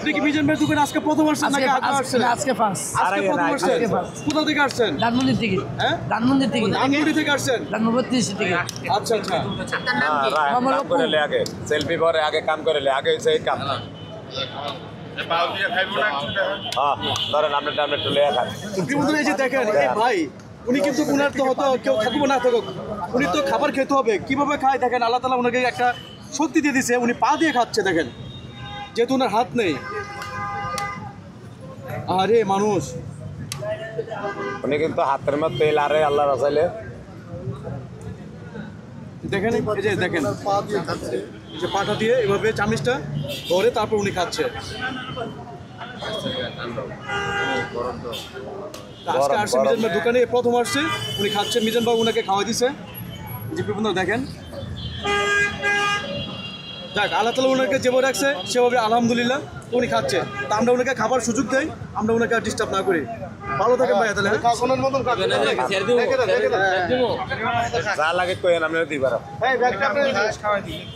আপনি কি মিজান ভাই দোকানে আজকে প্রথম আসছেন নাকি আগে আসছেন? আজকে ফার্স্ট। আজকে প্রথম আসছেন। কোথা থেকে আসছেন? ধানমন্ডি থেকে। হ্যাঁ? ধানমন্ডি থেকে। ধানমন্ডি থেকে আসছেন? ধানমন্ডি থেকে। আচ্ছা আচ্ছা। কাম করে লে আগে সেলফি পরে আগে কাম করে লে আগে সেই কাম ধরেন আপনি টাইমে একটু লেয়া খান বন্ধুরা এই যে দেখেন এই ভাই উনি কিন্তু উনার তো হয়তো কেউ থাকবো না থাকুক উনি তো খাবার খেতে হবে কিভাবে খায় দেখেন আল্লাহ তাআলা ওনাকে একটা শক্তি দিয়ে দিছে উনি পা দিয়ে খাচ্ছে দেখেন যেহেতু ওনার হাত নেই আরে মানুষ উনি কিন্তু হাতের মধ্যে তেল আরে আল্লাহ রাসাইলে দেখেন এই যে দেখেন যে পাটা দিয়ে এভাবে চামিচটা ধরে তারপর উনি খাচ্ছে আজকে আসছে মিজান ভাই দোকানে প্রথম আসছে উনি খাচ্ছে মিজান বাবু ওনাকে খাওয়াই দিছে যে বন্ধুরা দেখেন যাক আল্লাহ তাআলা ওনাকে যেভাবে রাখছে সেভাবে আলহামদুলিল্লাহ উনি খাচ্ছে তা আমরা ওনাকে খাবার সুযোগ দেই আমরা ওনাকে আর ডিস্টার্ব না করি ভালো থাকেন ভাই তাহলে যা লাগে কইেন আপনি দিবার